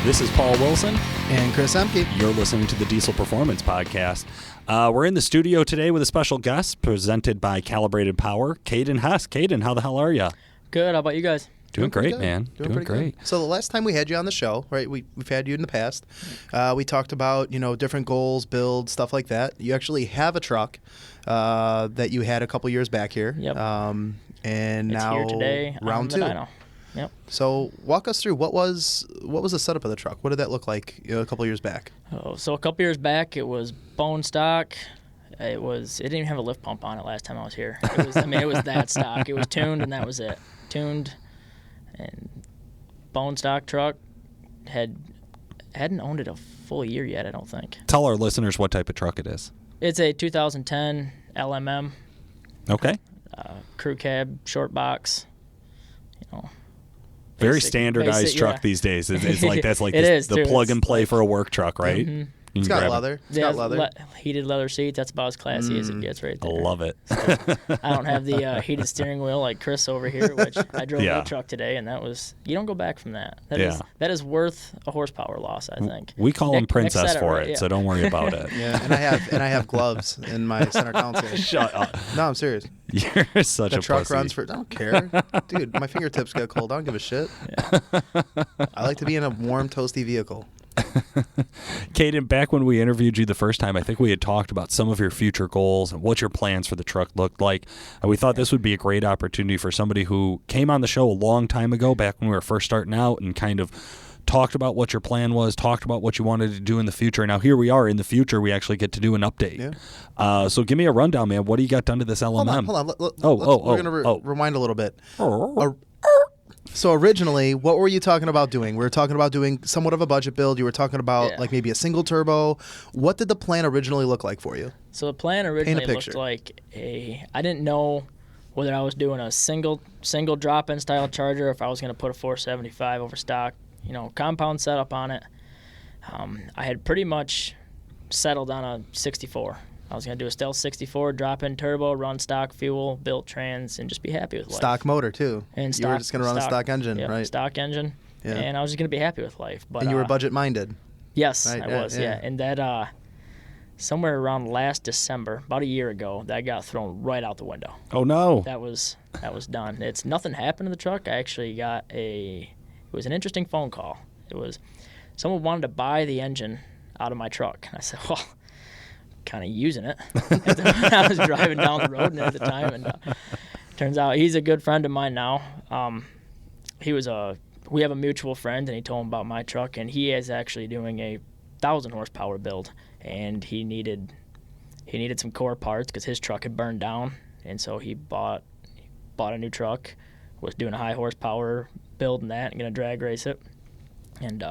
This is Paul Wilson. And Chris Ehmke. You're listening to the Diesel Performance Podcast. We're in the studio today with a special guest presented by Calibrated Power, Caden Hess. Caden, how the hell are you? Good. How about you guys? Doing great, man. Doing great. Good. So the last time we had you on the show, right, we've had you in the past. We talked about, different goals, builds, stuff like that. You actually have a truck that you had a couple years back here. Yep. And it's now here today round on the two. dyno. Yep. So walk us through what was the setup of the truck? What did that look like a couple years back? So a couple years back, it was bone stock. It didn't even have a lift pump on it last time I was here. It was that stock. It was tuned, and that was it. Tuned and bone stock truck. Hadn't owned it a full year yet, I don't think. Tell our listeners what type of truck it is. It's a 2010 LMM. Okay. Crew cab, short box. Very standardized truck these days. It's like that's like the plug and play for a work truck, right? Mm-hmm. It's got leather. It's got leather. Heated leather seats. That's about as classy as it gets right there. I love it. So, I don't have the heated steering wheel like Chris over here, which I drove the truck today, and that was, you don't go back from that. That is worth a horsepower loss, I think. We call him Princess for it, so don't worry about it. Yeah, and I have gloves in my center console. Shut up. No, I'm serious. You're such a The truck pussy. runs for. I don't care, dude. My fingertips get cold. I don't give a shit. Yeah. I like to be in a warm, toasty vehicle. Caden, back when we interviewed you the first time, I think we had talked about some of your future goals and what your plans for the truck looked like. And we thought this would be a great opportunity for somebody who came on the show a long time ago, back when we were first starting out, and kind of talked about what your plan was, talked about what you wanted to do in the future. Now here we are in the future. We actually get to do an update. Yeah. So give me a rundown, man. What do you got done to this LMM? Hold on. We're going to rewind a little bit. So originally, what were you talking about doing? We were talking about doing somewhat of a budget build. You were talking about like maybe a single turbo. What did the plan originally look like for you? So the plan originally looked like I didn't know whether I was doing a single drop-in style charger, or if I was going to put a 475 over stock, compound setup on it. I had pretty much settled on a 64. I was going to do a Stealth 64, drop-in turbo, run stock fuel, built trans, and just be happy with life. Stock motor, too. And you were just going to run a stock engine, right? Stock engine. Yeah. And I was just going to be happy with life. But, and you were budget-minded. Yes, right? I was, yeah. And that somewhere around last December, about a year ago, that got thrown right out the window. Oh, no. That was done. Nothing happened to the truck. I actually got it was an interesting phone call. It was someone wanted to buy the engine out of my truck. And I said, well, kind of using it. I was driving down the road at the time, and turns out he's a good friend of mine now. We have a mutual friend, and he told him about my truck, and he is actually doing a 1,000 horsepower build, and he needed some core parts because his truck had burned down, and so he bought a new truck, was doing a high horsepower build and that, and gonna drag race it, and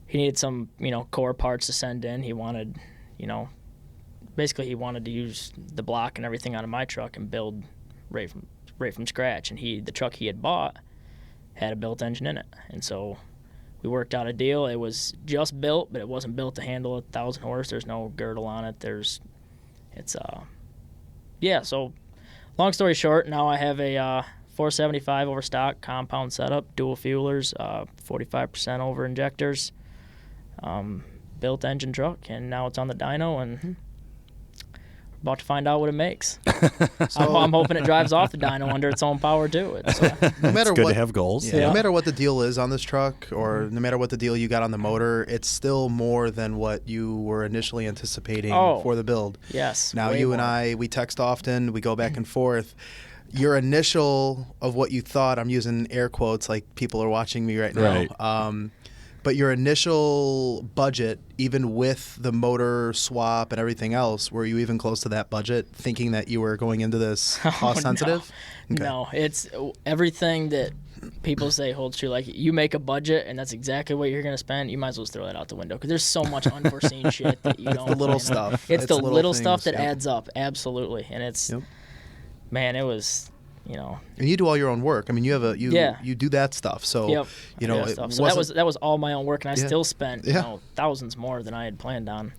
he needed some core parts to send in. He wanted basically he wanted to use the block and everything out of my truck and build right from scratch. And the truck he had bought had a built engine in it. And so we worked out a deal. It was just built, but it wasn't built to handle 1,000 horse. There's no girdle on it. So long story short, now I have a 475 over stock compound setup, dual fuelers, 45% over injectors, built engine truck, and now it's on the dyno, and about to find out what it makes. So, I'm hoping it drives off the dyno under its own power too. No matter it's good what, to have goals. Yeah. No matter what the deal is on this truck, or no matter what the deal you got on the motor, it's still more than what you were initially anticipating for the build. Yes. Now you and I, we text often, we go back and forth. Your initial of what you thought, I'm using air quotes like people are watching me right now. Right. But your initial budget, even with the motor swap and everything else, were you even close to that budget, thinking that you were going into this cost sensitive? No, it's everything that people say holds true. Like, you make a budget and that's exactly what you're going to spend, you might as well throw that out the window because there's so much unforeseen shit that you don't. The little stuff. It's the little stuff that adds up, absolutely. And it's, man, it was. And you do all your own work. I mean, you do that stuff. So so that was all my own work, and I still spent thousands more than I had planned on.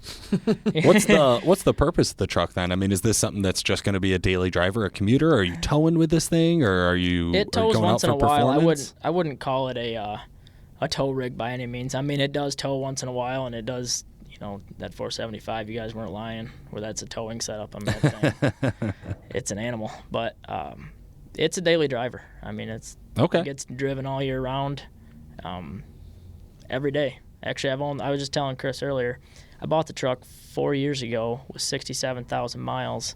What's the purpose of the truck then? I mean, is this something that's just going to be a daily driver, a commuter? Are you towing with this thing, or are you? It tows going once out in a for while. performance? I wouldn't call it a a tow rig by any means. I mean, it does tow once in a while, and it does, that 475, you guys weren't lying, where that's a towing setup. I mean, that thing, it's an animal. But it's a daily driver. I mean, it gets driven all year round, every day. Actually, I was just telling Chris earlier, I bought the truck 4 years ago with 67,000 miles,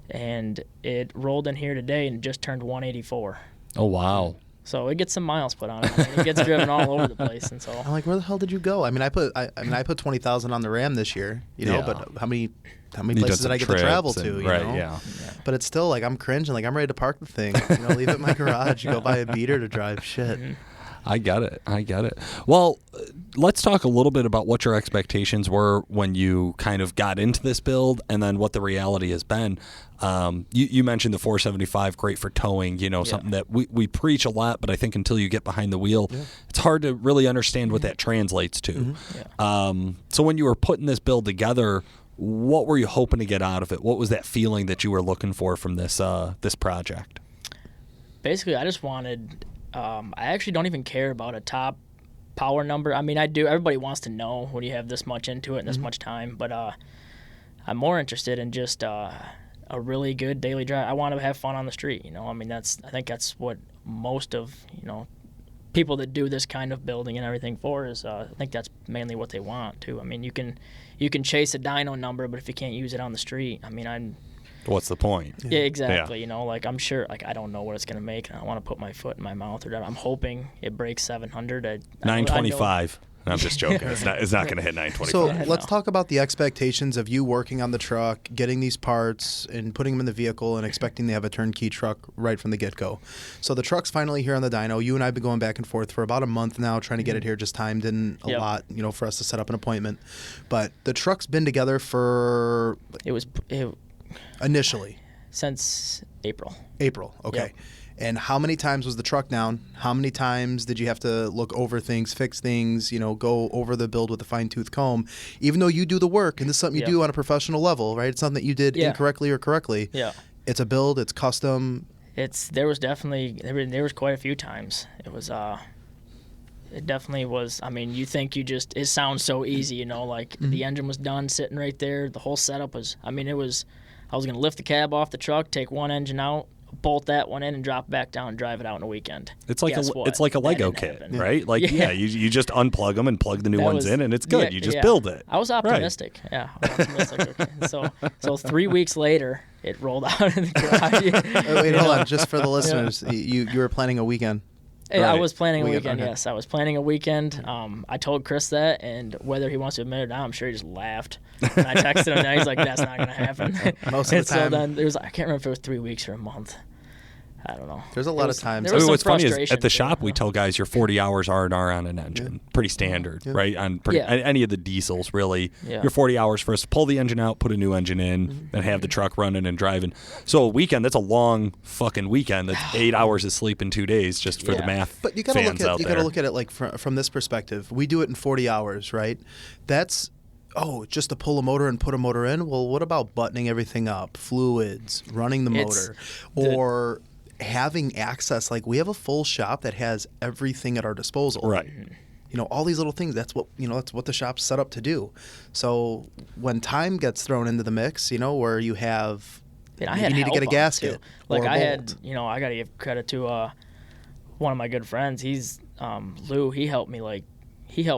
and it rolled in here today and just turned 184. Oh, wow. So it gets some miles put on it. I mean, it gets driven all over the place, and so I'm like, where the hell did you go? I mean, I put 20,000 on the Ram this year, but how many places did I get to travel to? Right, yeah. But it's still like I'm cringing, like I'm ready to park the thing, leave it in my garage, go buy a beater to drive. Shit. Mm-hmm. I get it. Well, let's talk a little bit about what your expectations were when you kind of got into this build, and then what the reality has been. You mentioned the 475, great for towing, something that we preach a lot, but I think until you get behind the wheel, it's hard to really understand what that translates to. Mm-hmm. Yeah. So when you were putting this build together, what were you hoping to get out of it? What was that feeling that you were looking for from this project? Basically, I just wanted... I actually don't even care about a top power number. I mean, I do. Everybody wants to know when you have this much into it and this much time. But I'm more interested in just a really good daily drive. I want to have fun on the street. I mean, I think that's what most of people that do this kind of building and everything for is. I think that's mainly what they want too. I mean, you can chase a dyno number, but if you can't use it on the street, I mean, what's the point? Yeah, exactly. Yeah. I'm sure, I don't know what it's going to make, and I want to put my foot in my mouth or whatever. I'm hoping it breaks 700. 925. I'm just joking. It's not going to hit 925. So let's talk about the expectations of you working on the truck, getting these parts, and putting them in the vehicle, and expecting to have a turnkey truck right from the get-go. So the truck's finally here on the dyno. You and I have been going back and forth for about a month now, trying to get it here. Just timed in a lot, for us to set up an appointment. But the truck's been together for... Initially? Since April. Okay. Yep. And how many times was the truck down? How many times did you have to look over things, fix things, go over the build with a fine-tooth comb? Even though you do the work, and this is something you do on a professional level, right? It's something that you did incorrectly or correctly. Yeah. It's a build. It's custom. There was quite a few times. It definitely was. I mean, you think it sounds so easy, the engine was done sitting right there. The whole setup was, I was going to lift the cab off the truck, take one engine out, bolt that one in, and drop it back down and drive it out in a weekend. It's like a Lego kit, right? You just unplug them and plug the new ones in, and it's good. You just build it. I was optimistic. Right. Yeah, I was optimistic. Okay. So 3 weeks later, it rolled out of the garage. Wait, hold on. Just for the listeners, you were planning a weekend. Right. I was planning a weekend, yes. I was planning a weekend. I told Chris that, and whether he wants to admit it or not, I'm sure he just laughed. And I texted him, and he's like, that's not going to happen. Most of the time. So then I can't remember if it was 3 weeks or a month. I don't know. There's a lot of times. What's funny is at the shop we tell guys your 40 hours R&R on an engine. Pretty standard, right? On any of the diesels, really. Yeah. Your 40 hours first, pull the engine out, put a new engine in, and have the truck running and driving. So a weekend, that's a long fucking weekend. That's 8 hours of sleep in 2 days just for the math. But you got to look at it like from this perspective. We do it in 40 hours, right? That's just to pull a motor and put a motor in. Well, what about buttoning everything up, fluids, running the motor, or having access? Like, we have a full shop that has everything at our disposal. Right. All these little things. That's what the shop's set up to do. So when time gets thrown into the mix, where you have, you need to get a gasket. Like I had, I got to give credit to one of my good friends. He's Lou. He helped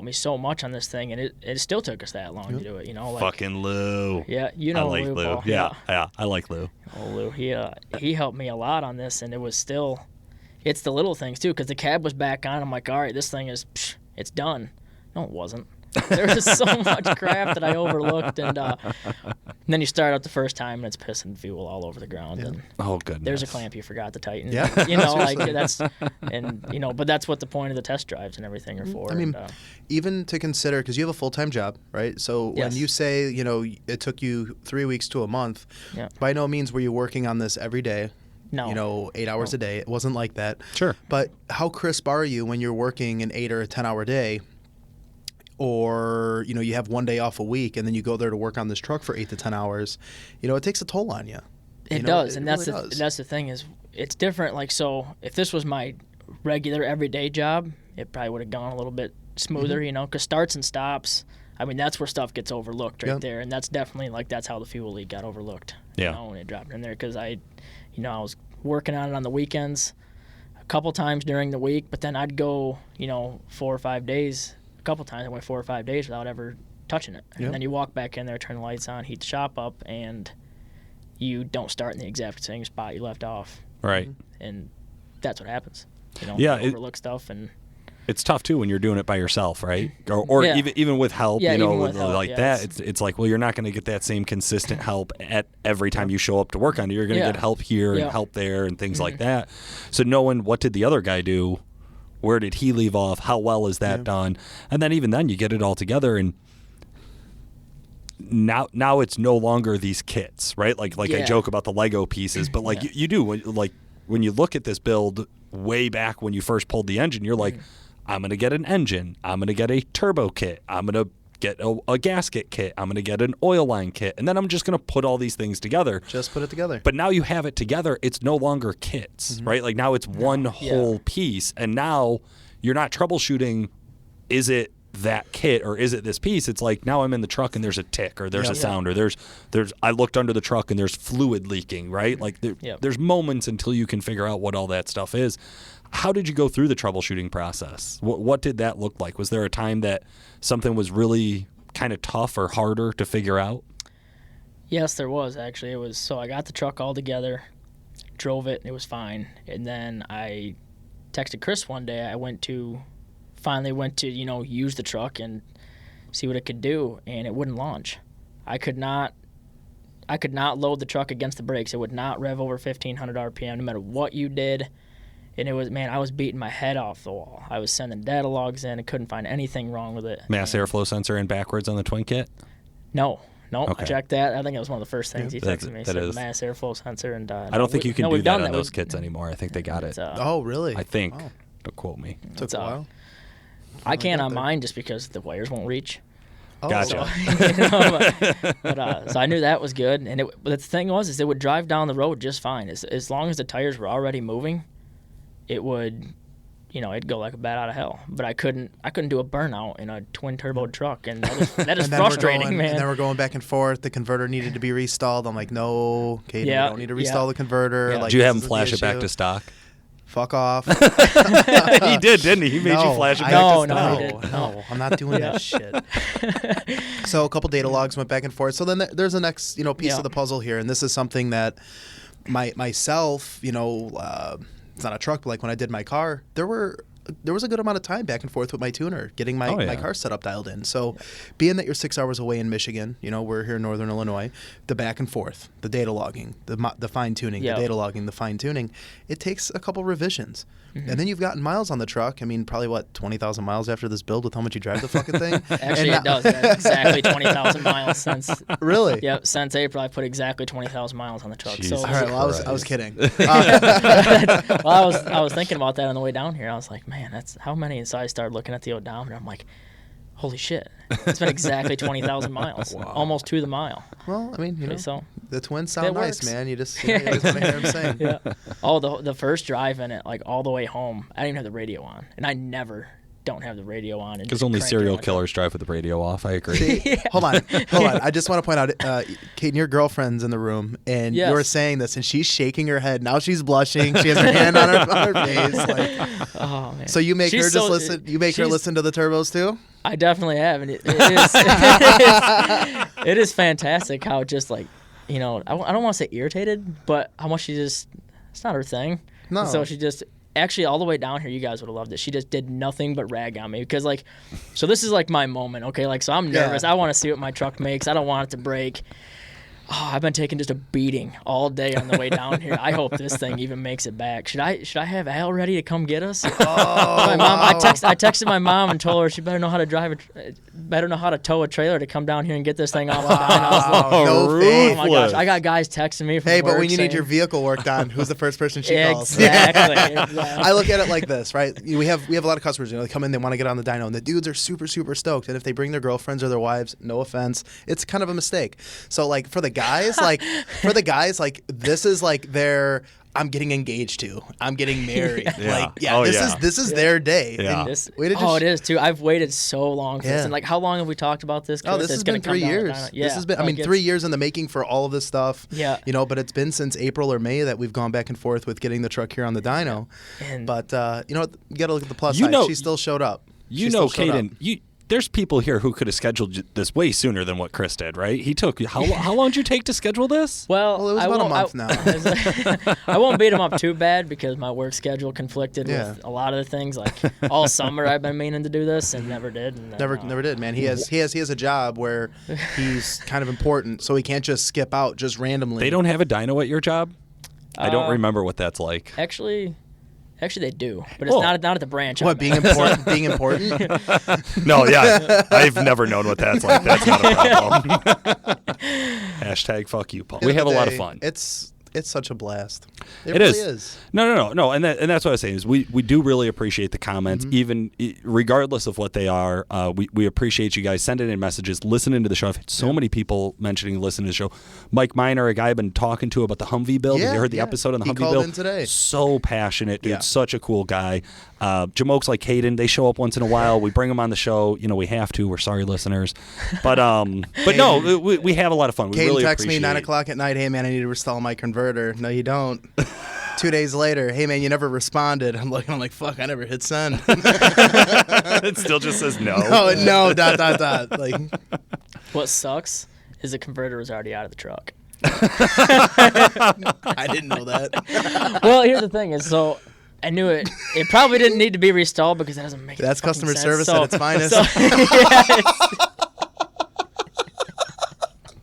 me so much on this thing, and it still took us that long to do it. Fucking Lou. Yeah, I like Lou. Lou. Yeah, I like Lou. Oh, Lou. He helped me a lot on this, and it was still, it's the little things too, because the cab was back on. I'm like, all right, this thing is, it's done. No, it wasn't. There was so much crap that I overlooked, and then you start out the first time and it's pissing fuel all over the ground. Yeah. And oh goodness! There's a clamp you forgot to tighten. Yeah, but that's what the point of the test drives and everything are for. I mean, even to consider, because you have a full-time job, right? So when you say it took you 3 weeks to a month, by no means were you working on this every day. No. 8 hours a day. It wasn't like that. Sure. But how crisp are you when you're working an 8 or a 10-hour day? Or, you have 1 day off a week, and then you go there to work on this truck for 8 to 10 hours. It takes a toll on you. It does, and that's the thing is, it's different. Like, so if this was my regular everyday job, it probably would have gone a little bit smoother, because starts and stops, I mean, that's where stuff gets overlooked right there. And that's definitely, that's how the fuel leak got overlooked, when it dropped in there. Because I was working on it on the weekends a couple times during the week, but then I'd go, 4 or 5 days. A couple times I went 4 or 5 days without ever touching it. And then you walk back in there, turn the lights on, heat the shop up, and you don't start in the exact same spot you left off. Right. And that's what happens. Overlook stuff. And it's tough too when you're doing it by yourself, right? Or even with help, that. It's like, well, you're not going to get that same consistent help at every time you show up to work on it. You're going to get help here and help there and things like that. So knowing what did the other guy do, where did he leave off, how well is that done, and then even then you get it all together, and now it's no longer these kits, right? Like I joke about the Lego pieces, but you do when you look at this build way back when you first pulled the engine, you're like, I'm going to get an engine, I'm going to get a turbo kit, I'm going to get a gasket kit, I'm going to get an oil line kit, and then I'm just going to put all these things together. Just put it together. But now you have it together, it's no longer kits, right? Like now it's one whole piece, and now you're not troubleshooting, is it that kit or is it this piece? It's like now I'm in the truck and there's a tick or there's a sound or there's I looked under the truck and there's fluid leaking, right? Like there's moments until you can figure out what all that stuff is. How did you go through the troubleshooting process? What did that look like? Was there a time that something was really kind of tough or harder to figure out? Yes, there was actually. It was, so I got the truck all together, drove it, and it was fine. And then I texted Chris one day. I finally went to use the truck and see what it could do, and it wouldn't launch. I could not load the truck against the brakes. It would not rev over 1,500 RPM no matter what you did. And it was, I was beating my head off the wall. I was sending data logs in and couldn't find anything wrong with it. Mass airflow sensor in backwards on the twin kit? No. Okay. I checked that. I think it was one of the first things he texted me. That is mass airflow sensor. And I don't think you can do that on those kits anymore. I think they got it. Oh, really? I think. Wow. Don't quote me. Took a while. I can't on mine just because the wires won't reach. Oh. Gotcha. So I knew that was good. And but the thing was, it would drive down the road just fine. As long as the tires were already moving, it would, it'd go like a bat out of hell. But I couldn't do a burnout in a twin turbo truck, and that is frustrating, man. And then we're going back and forth. The converter needed to be restalled. I'm like, no, Katie, you don't need to restall the converter. Did you have him flash it back to stock? Fuck off. He did, didn't he? He made you flash it back to stock. No, I'm not doing that shit. So a couple data logs went back and forth. So then there's the next, piece of the puzzle here, and this is something that myself, it's not a truck, but like when I did my car, there was a good amount of time back and forth with my tuner, getting my car setup dialed in. So being that you're 6 hours away in Michigan, we're here in northern Illinois, the back and forth, the data logging, the fine tuning, the data logging, the fine tuning, it takes a couple revisions. Mm-hmm. And then you've gotten miles on the truck. I mean, probably 20,000 miles after this build with how much you drive the fucking thing? Actually, it does. Exactly 20,000 miles since. Really? Yep. Since April, I put exactly 20,000 miles on the truck. Jesus so, all right. Well, I was kidding. I was thinking about that on the way down here. I was like, man, that's how many? And so I started looking at the odometer. I'm like, holy shit. It's been exactly 20,000 miles. Wow. Almost to the mile. Well, I mean, so the twins sound nice, man. You just want to hear them sing. Yeah. Oh, the first drive in it, like all the way home, I didn't even have the radio on. And I never don't have the radio on. Because only serial killers drive with the radio off. I agree. See, hold on. I just want to point out, Kate, your girlfriend's in the room, and you were saying this, and she's shaking her head. Now she's blushing. She has her hand on her face. Like, oh man. So you make her listen. You make her listen to the turbos too. I definitely have, and it is fantastic how just like, I don't want to say irritated, but how much it's not her thing. No. And so she just. Actually, all the way down here, you guys would have loved it. She just did nothing but rag on me because, so this is like my moment, okay? So I'm nervous. I want to see what my truck makes. I don't want it to break. Oh, I've been taking just a beating all day on the way down here. I hope this thing even makes it back. Should I have Al ready to come get us? My mom. I texted my mom and told her she better know how to tow a trailer to come down here and get this thing off. No faith. Oh my gosh, I got guys texting me. From but work when you saying, need your vehicle worked on, who's the first person she calls? Exactly. I look at it like this, right? We have a lot of customers. They come in, they want to get on the dyno, and the dudes are super, super stoked. And if they bring their girlfriends or their wives, no offense, it's kind of a mistake. So for the guys, this is like their I'm getting engaged to. I'm getting married. Yeah. This is their day. Yeah. It is too. I've waited so long for this. And like, how long have we talked about this, Chris? Oh, this has been 3 years. Yeah. This has been 3 years in the making for all of this stuff. Yeah. But it's been since April or May that we've gone back and forth with getting the truck here on the dyno. But you got to look at the plus side. She still showed up. Caden, there's people here who could have scheduled this way sooner than what Chris did, right? He took how long did you take to schedule this? Well, it was about a month now. I won't beat him up too bad because my work schedule conflicted with a lot of the things. Like all summer, I've been meaning to do this and never did. And then, never did, man. He has a job where he's kind of important, so he can't just skip out just randomly. They don't have a dyno at your job? I don't remember what that's like. Actually, they do, but it's not at the branch. What, being important? Being important? No, yeah. I've never known what that's like. That's not a problem. Hashtag fuck you, Paul. We have a lot of fun. It's such a blast. It really is. No. And that's what I was saying is we do really appreciate the comments, even regardless of what they are. We appreciate you guys sending in messages, listening to the show. I've had so many people listening to the show. Mike Miner, a guy I've been talking to about the Humvee build. Have you heard the episode on the Humvee build? He called in today. So passionate, dude. Such a cool guy. Jamokes like Caden, they show up once in a while. We bring them on the show. We have to. We're sorry, listeners. But no, we have a lot of fun. We Caden really texts appreciate me 9 o'clock at night, hey, man, I need to install my converter. No, you don't. 2 days later, hey, man, you never responded. I'm like, fuck, I never hit send. It still just says no. No, ... Like, what sucks is the converter was already out of the truck. I didn't know that. Well, here's the thing is, so I knew it probably didn't need to be restalled because that doesn't make That's customer sense. service at its finest.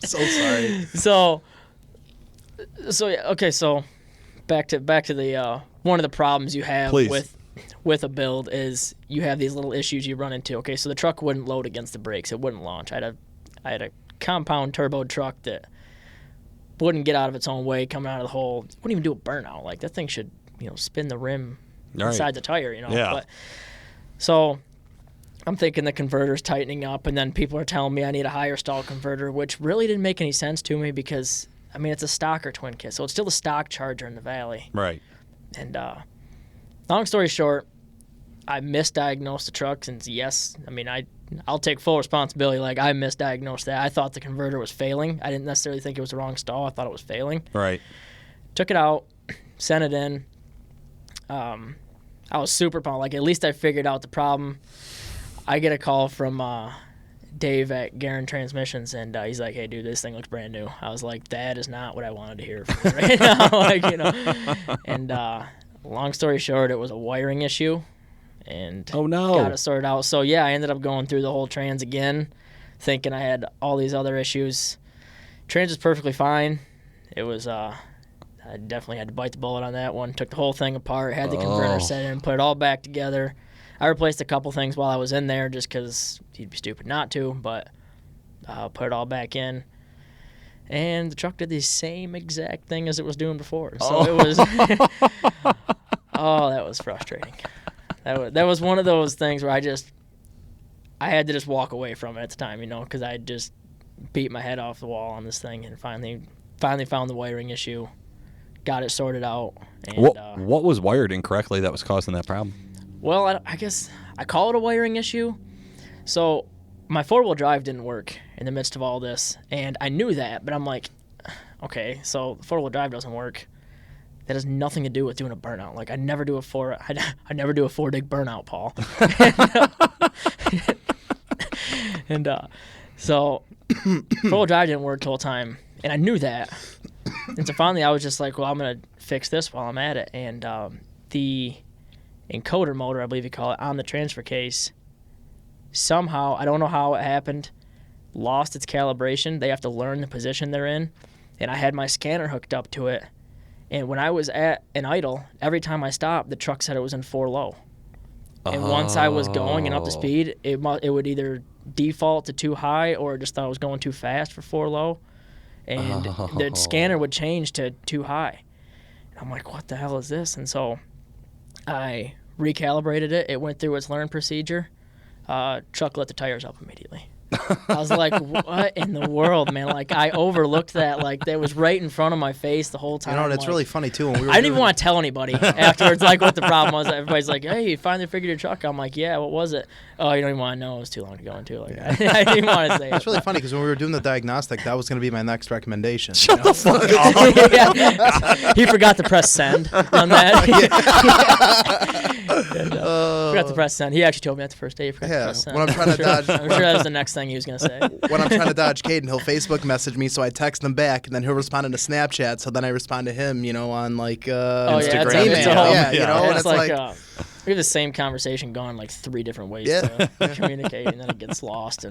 So sorry. So back to the one of the problems you have with a build is you have these little issues you run into. Okay, so the truck wouldn't load against the brakes. It wouldn't launch. I had a compound turbo truck that wouldn't get out of its own way coming out of the hole. Wouldn't even do a burnout. Like that thing should, spin the rim inside the tire, Yeah. But, so I'm thinking the converter's tightening up, and then people are telling me I need a higher stall converter, which really didn't make any sense to me because it's a stocker twin kit, so it's still a stock Charger in the Valley. Right. And long story short, I misdiagnosed the truck, and I'll take full responsibility. Like, I misdiagnosed that. I thought the converter was failing. I didn't necessarily think it was the wrong stall. I thought it was failing. Right. Took it out, sent it in. I was super pumped. Like, at least I figured out the problem. I get a call from Dave at Guerin Transmissions, and he's like, hey, dude, this thing looks brand new. I was like, that is not what I wanted to hear from you right now. And long story short, it was a wiring issue. And got it sorted out. So, I ended up going through the whole trans again, thinking I had all these other issues. Trans was perfectly fine. It was, I definitely had to bite the bullet on that one. Took the whole thing apart, had the converter set in, put it all back together. I replaced a couple things while I was in there just because you'd be stupid not to, but put it all back in. And the truck did the same exact thing as it was doing before. So it was, that was frustrating. That was one of those things where I had to just walk away from it at the time, because I just beat my head off the wall on this thing and finally found the wiring issue, got it sorted out. And, what was wired incorrectly that was causing that problem? Well, I guess I call it a wiring issue. So my four-wheel drive didn't work in the midst of all this, and I knew that, but I'm like, okay, so the four-wheel drive doesn't work. That has nothing to do with doing a burnout. Like, I never do a four-dig burnout, Paul. So four-wheel drive didn't work the whole time, and I knew that. And so finally I was just like, well, I'm going to fix this while I'm at it. And the encoder motor, I believe you call it, on the transfer case, somehow, I don't know how it happened, lost its calibration. They have to learn the position they're in. And I had my scanner hooked up to it. And when I was at an idle, every time I stopped, the truck said it was in 4 low. And once I was going and up to speed, it would either default to too high or it just thought I was going too fast for 4 low. And the scanner would change to too high. And I'm like, what the hell is this? And so I recalibrated it. It went through its learn procedure. Truck lit the tires up immediately. I was like, what in the world, man? Like, I overlooked that. Like, that was right in front of my face the whole time. You know, and it's like, really funny, too. When we were I didn't even want to tell anybody afterwards, like, what the problem was. Everybody's like, hey, you finally figured your truck. I'm like, yeah, what was it? Oh, you don't even want to know. It was too long to go into. Like, I didn't even want to say it. It's really funny because when we were doing the diagnostic, that was going to be my next recommendation. Shut the fuck up. Yeah. He forgot to press send on that. Forgot to press send. He actually told me that the first day. He forgot to press send. When I'm trying to dodge, I'm sure that was the next thing he was going to say. When I'm trying to dodge Caden, he'll Facebook message me, so I text him back, and then he'll respond into Snapchat. So then I respond to him, you know, on like Instagram. You know, and it's like we have the same conversation going like 3 different ways to communicate, and then it gets lost.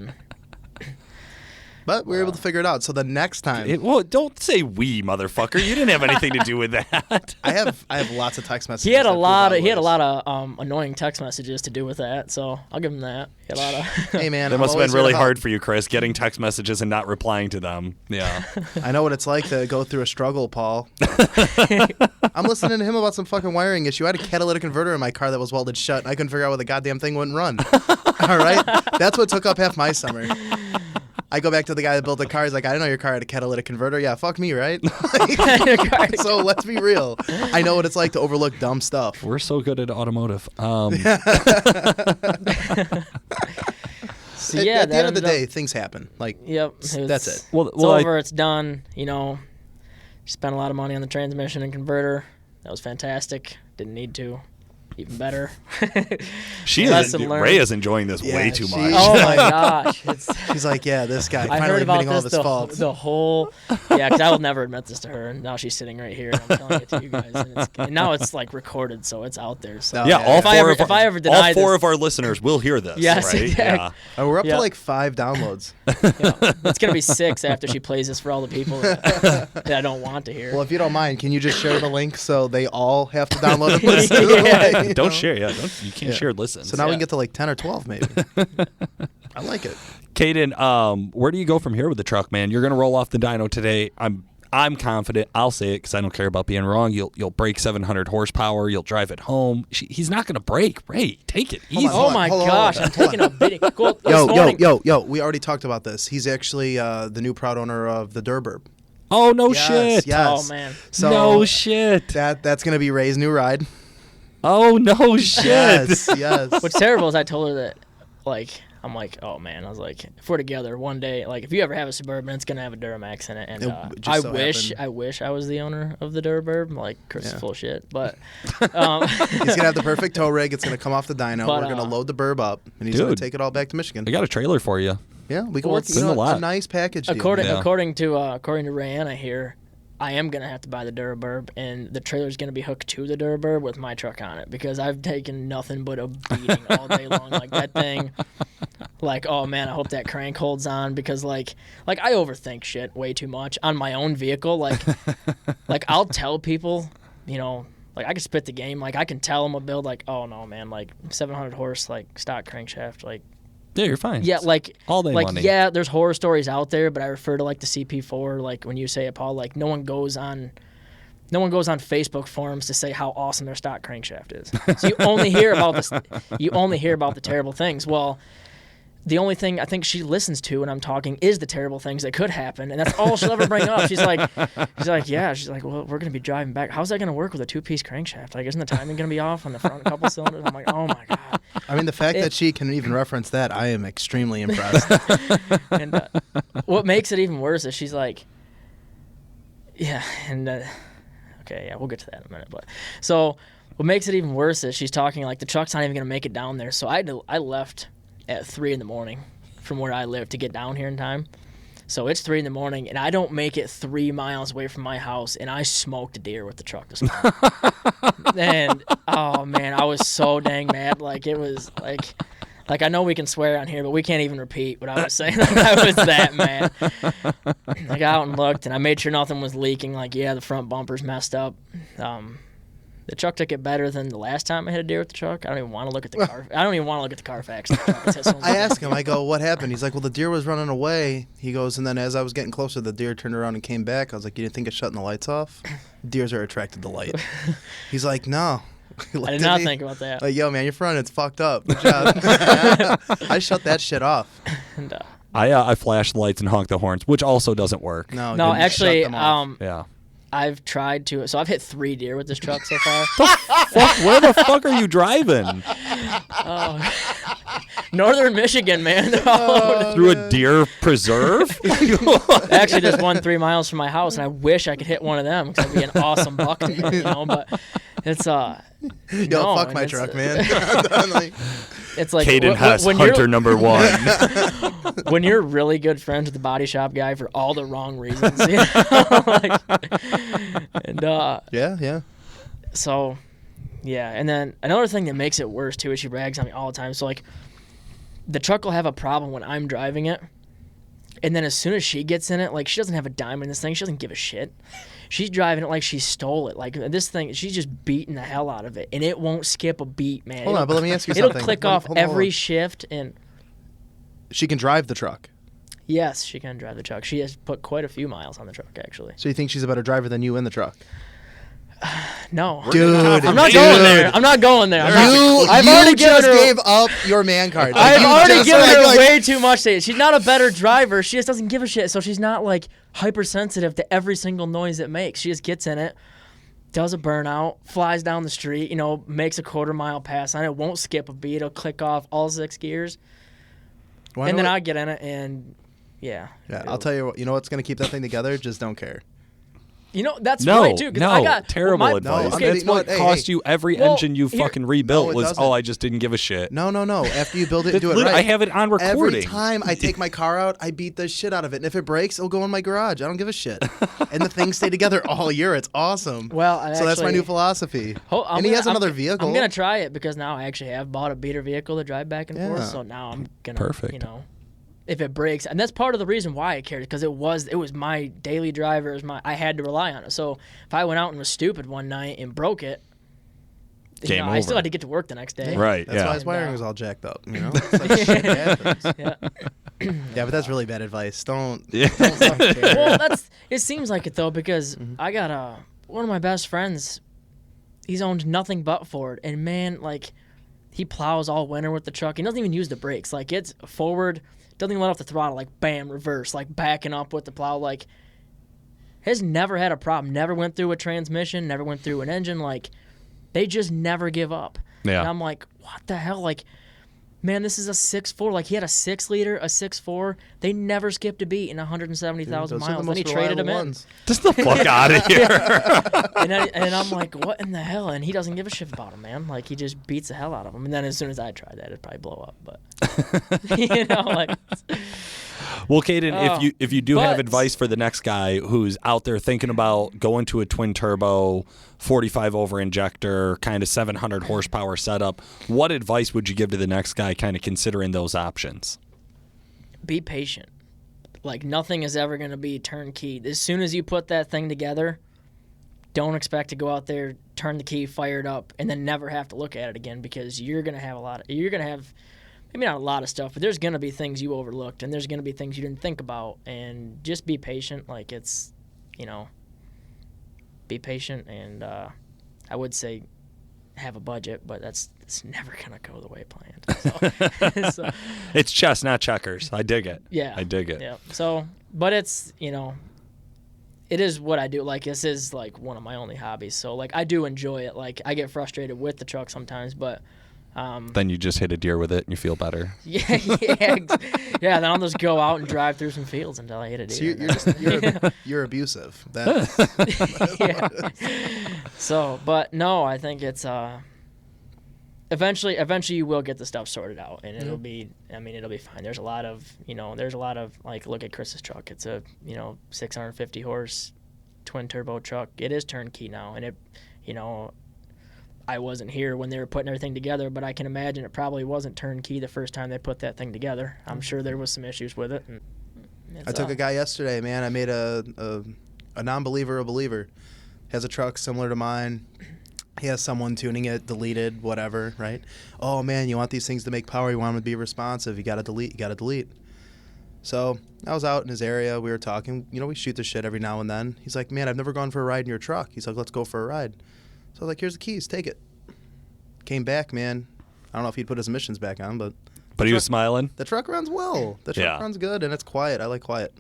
But we were able to figure it out. So the next time, well, don't say we, motherfucker. You didn't have anything to do with that. I have lots of text messages. He had a lot of annoying text messages to do with that. So I'll give him that. He had a lot of. Hey man, that must have been really hard for you, Chris, getting text messages and not replying to them. Yeah. I know what it's like to go through a struggle, Paul. I'm listening to him about some fucking wiring issue. I had a catalytic converter in my car that was welded shut, and I couldn't figure out why the goddamn thing wouldn't run. All right, that's what took up half my summer. I go back to the guy that built the car. He's like, I didn't know your car had a catalytic converter. Yeah, fuck me, right? So let's be real. I know what it's like to overlook dumb stuff. We're so good at automotive. So yeah, at the end of the day, things happen. Like, that's it. Well, it's over. It's done. You know, spent a lot of money on the transmission and converter. That was fantastic. Didn't need to. Even better. Ray is enjoying this way too much. Oh my gosh! She's like, yeah, this guy I finally heard about admitting all of his faults. The whole, because I will never admit this to her. And now she's sitting right here, and I'm telling it to you guys. And now it's like recorded, so it's out there. So all four this, of our listeners will hear this. Yes, right? exactly. Yeah. We're up to like 5 downloads. It's gonna be 6 after she plays this for all the people that I don't want to hear. Well, if you don't mind, can you just share the link so they all have to download it? Don't share. Yeah, you can't share listens. So now we can get to like 10 or 12 maybe. I like it. Caden, where do you go from here with the truck, man? You're gonna roll off the dyno today. I'm confident. I'll say it because I don't care about being wrong. You'll break 700 horsepower. You'll drive it home. He's not gonna break. Ray, take it easy. Oh my gosh, I'm taking a bidding. Yo, we already talked about this. He's actually the new proud owner of the Durburb. Oh no shit. Yes. Oh man. So no shit. That's gonna be Ray's new ride. Oh no shit! Yes. What's terrible is I told her that, like, I'm like, oh man, I was like, if we're together one day, like, if you ever have a Suburban, it's gonna have a Duramax in it, and I wish I was the owner of the Durburb. Like, Chris is full of shit, but he's gonna have the perfect tow rig. It's gonna come off the dyno. We're gonna load the burb up, and he's gonna take it all back to Michigan. I got a trailer for you. Yeah, we can work a nice package. According to Rayanna here, I am going to have to buy the Durburb, and the trailer's going to be hooked to the Durburb with my truck on it because I've taken nothing but a beating all day long. Like, that thing, like, oh, man, I hope that crank holds on because, like I overthink shit way too much on my own vehicle. Like, I'll tell people, you know, like, I can spit the game. Like, I can tell them a build, like, oh, no, man, like, 700 horse, like, stock crankshaft, like, yeah, you're fine. Yeah, like all day money. Yeah, there's horror stories out there, but I refer to like the CP4. Like when you say it, Paul, like no one goes on Facebook forums to say how awesome their stock crankshaft is. So you only hear about this. You only hear about the terrible things. Well, the only thing I think she listens to when I'm talking is the terrible things that could happen, and that's all she'll ever bring up. She's like, yeah. She's like, well, we're gonna be driving back. How's that gonna work with a 2-piece crankshaft? Like, isn't the timing gonna be off on the front couple cylinders? I'm like, oh my god. I mean, the fact that she can even reference that, I am extremely impressed. And what makes it even worse is she's like, yeah, and okay, yeah, we'll get to that in a minute. But so what makes it even worse is she's talking like the truck's not even gonna make it down there. So I left at 3 a.m. from where I live to get down here in time. So it's 3 a.m, and I don't make it 3 miles away from my house, and I smoked a deer with the truck this morning. And, oh, man, I was so dang mad. Like, it was, like I know we can swear on here, but we can't even repeat what I was saying. Like, I was that mad. I got out and looked, and I made sure nothing was leaking. Like, yeah, the front bumper's messed up. The truck took it better than the last time I hit a deer with the truck. I don't even want to look at the car. I don't even want to look at the Carfax. I asked him. I go, "What happened?" He's like, "Well, the deer was running away." He goes, and then as I was getting closer, the deer turned around and came back. I was like, "You didn't think of shutting the lights off?" Deers are attracted to light. He's like, "No." I did not think about that. Like, yo, man, your front end's fucked up. Good job. I shut that shit off. And, I flash the lights and honk the horns, which also doesn't work. No, actually, yeah. I've tried to. So I've hit 3 deer with this truck so far. Where the fuck are you driving? Northern Michigan, man. Through a deer preserve? Actually, there's one 3 miles from my house, and I wish I could hit one of them because that'd be an awesome buck there, But it's fuck my truck, man. It's like Caden Hess, hunter number 1. When you're really good friends with the body shop guy for all the wrong reasons, Yeah. So, yeah, and then another thing that makes it worse too is she rags on me all the time. So like, the truck will have a problem when I'm driving it, and then as soon as she gets in it, like she doesn't have a dime in this thing. She doesn't give a shit. She's driving it like she stole it. Like this thing, she's just beating the hell out of it, and it won't skip a beat, man. Hold on, but let me ask you something. It'll click off every shift, and she can drive the truck. Yes, she can drive the truck. She has put quite a few miles on the truck, actually. So you think she's a better driver than you in the truck? No, dude, I'm not going there. I'm not going there. I've already gave up your man card. I've already given her way too much. She's not a better driver. She just doesn't give a shit. So she's not like hypersensitive to every single noise it makes. She just gets in it, does a burnout, flies down the street, makes a quarter-mile pass on it, won't skip a beat. It'll click off all 6 gears. And then I get in it, and yeah. Yeah, I'll tell you what. You know what's going to keep that thing together? Just don't care. That's right, too. No, I got terrible advice. That's what cost you every engine you fucking rebuilt I just didn't give a shit. No. After you build it, do it right. I have it on recording. Every time I take my car out, I beat the shit out of it. And if it breaks, it'll go in my garage. I don't give a shit. And the things stay together all year. It's awesome. Well, so that's my new philosophy. And he has another vehicle. I'm going to try it because now I actually have bought a beater vehicle to drive back and forth. So now I'm going to, perfect. If it breaks, and that's part of the reason why I cared, because it was my daily driver. I had to rely on it. So if I went out and was stupid one night and broke it, I still had to get to work the next day. Right. That's why his wiring was all jacked up. It's like shit happens. Yeah, but that's really bad advice. Don't fucking care. Well, it seems like it though, because I got one of my best friends. He's owned nothing but Ford, and man, like he plows all winter with the truck. He doesn't even use the brakes. Like it's forward. Doesn't even let off the throttle, like bam, reverse, like backing up with the plow, like has never had a problem, never went through a transmission, never went through an engine, like they just never give up. Yeah. And I'm like, what the hell? Like, man, this is a 6.4. Like he had a 6-liter, a 6.4. They never skipped a beat in 170,000 miles. Then he traded them in. Just the fuck out of here. and I'm like, what in the hell? And he doesn't give a shit about them, man. Like he just beats the hell out of them. And then as soon as I try that, it'd probably blow up. But Well, Caden, if you do have advice for the next guy who's out there thinking about going to a twin turbo, 45 over injector, kind of 700 horsepower setup, what advice would you give to the next guy kind of considering those options? Be patient. Like nothing is ever going to be turnkey. As soon as you put that thing together, don't expect to go out there, turn the key, fire it up, and then never have to look at it again, because you're going to have maybe not a lot of stuff, but there's going to be things you overlooked, and there's going to be things you didn't think about, and just be patient. Like it's, be patient, and I would say have a budget, but it's never going to go the way planned. So, it's chess, not checkers. I dig it. Yeah. I dig it. Yeah. So, but it's, it is what I do. Like this is like one of my only hobbies. So like I do enjoy it. Like I get frustrated with the truck sometimes, but then you just hit a deer with it and you feel better. Yeah. Then I'll just go out and drive through some fields until I hit a deer. So you're abusive. Yeah. So, but no, I think it's eventually you will get the stuff sorted out, and it'll be fine. There's a lot of like, look at Chris's truck. It's a 650 horse twin turbo truck. It is turnkey now, and it I wasn't here when they were putting everything together, but I can imagine it probably wasn't turnkey the first time they put that thing together. I'm sure there was some issues with it. And I took a guy yesterday, man. I made a non-believer a believer. Has a truck similar to mine. He has someone tuning it, deleted, whatever, right? Oh, man, you want these things to make power. You want them to be responsive. You got to delete. So I was out in his area. We were talking. We shoot the shit every now and then. He's like, man, I've never gone for a ride in your truck. He's like, let's go for a ride. So I was like, here's the keys. Take it. Came back, man. I don't know if he'd put his emissions back on, but But he was smiling? The truck runs well. The truck runs good, and it's quiet. I like quiet.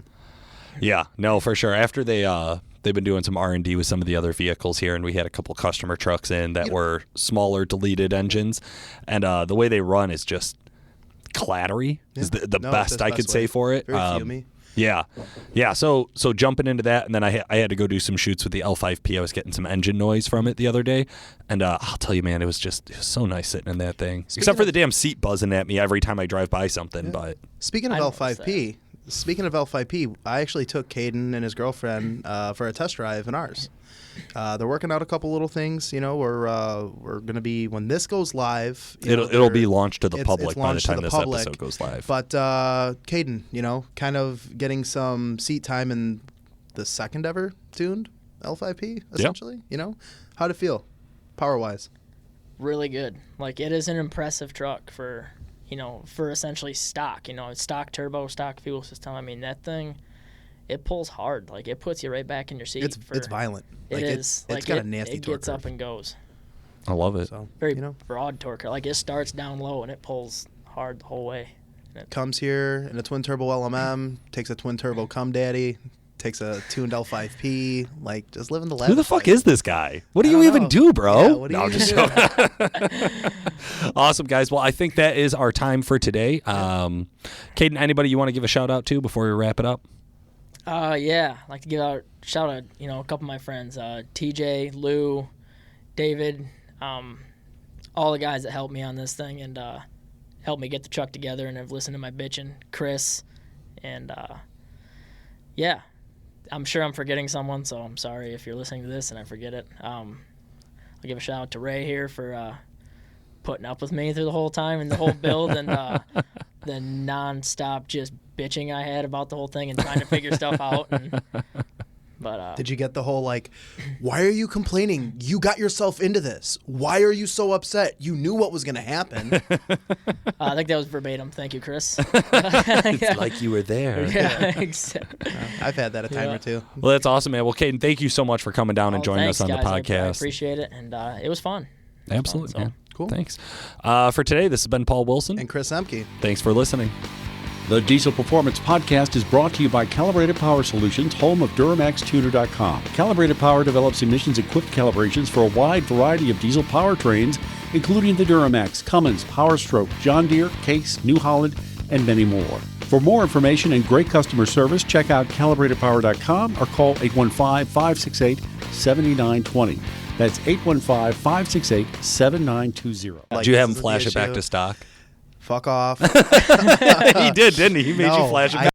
Yeah, no, for sure. After they've been doing some R&D with some of the other vehicles here, and we had a couple customer trucks in that were smaller deleted engines, and the way they run is just clattery is the best I could say for it. Very fumey. Yeah. So jumping into that, and then I had to go do some shoots with the L5P. I was getting some engine noise from it the other day, and I'll tell you, man, it was so nice sitting in that thing. Except for the damn seat buzzing at me every time I drive by something. Yeah. But speaking of L5P, I actually took Caden and his girlfriend for a test drive in ours. They're working out a couple little things. We're going to be, when this goes live, it'll be launched to the public by the time this episode goes live. But Caden, kind of getting some seat time in the second ever tuned L5P, essentially. Yep. How'd it feel, power wise? Really good. Like, it is an impressive truck for essentially stock. Stock turbo, stock fuel system. I mean, that thing, it pulls hard. Like, it puts you right back in your seat. It's violent. It is. It's got a nasty torque. It gets up and goes. I love it. So, very broad torque. Like, it starts down low and it pulls hard the whole way. Comes here in a twin turbo LMM, takes a twin turbo cum daddy, takes a tuned L5P, like, just living the life. Who the fuck is this guy? What do you even do, bro? Yeah, what do you even do? Awesome, guys. Well, I think that is our time for today. Caden, anybody you want to give a shout out to before we wrap it up? Yeah, I'd like to give out shout out, a couple of my friends, TJ, Lou, David, all the guys that helped me on this thing and helped me get the truck together and have listened to my bitching, Chris, and yeah, I'm sure I'm forgetting someone, so I'm sorry if you're listening to this and I forget it. I'll give a shout out to Ray here for putting up with me through the whole time and the whole build and the nonstop just bitching I had about the whole thing and trying to figure stuff out. But did you get the whole, like, why are you complaining? You got yourself into this. Why are you so upset? You knew what was going to happen. I think that was verbatim. Thank you, Chris. It's like you were there. Yeah, exactly. I've had that a time or two. Well, that's awesome, man. Well, Caden, thank you so much for coming down and joining us on guys. the podcast. I appreciate it, and it was fun. Absolutely, man. Cool. Thanks. For today, this has been Paul Wilson. And Chris Ehmke. Thanks for listening. The Diesel Performance Podcast is brought to you by Calibrated Power Solutions, home of DuramaxTuner.com. Calibrated Power develops emissions-equipped calibrations for a wide variety of diesel powertrains, including the Duramax, Cummins, Power Stroke, John Deere, Case, New Holland, and many more. For more information and great customer service, check out calibratedpower.com or call 815-568-7920. That's 815-568-7920. Did you have him flash it back to stock? Fuck off. He did, didn't he? He made you flash it back.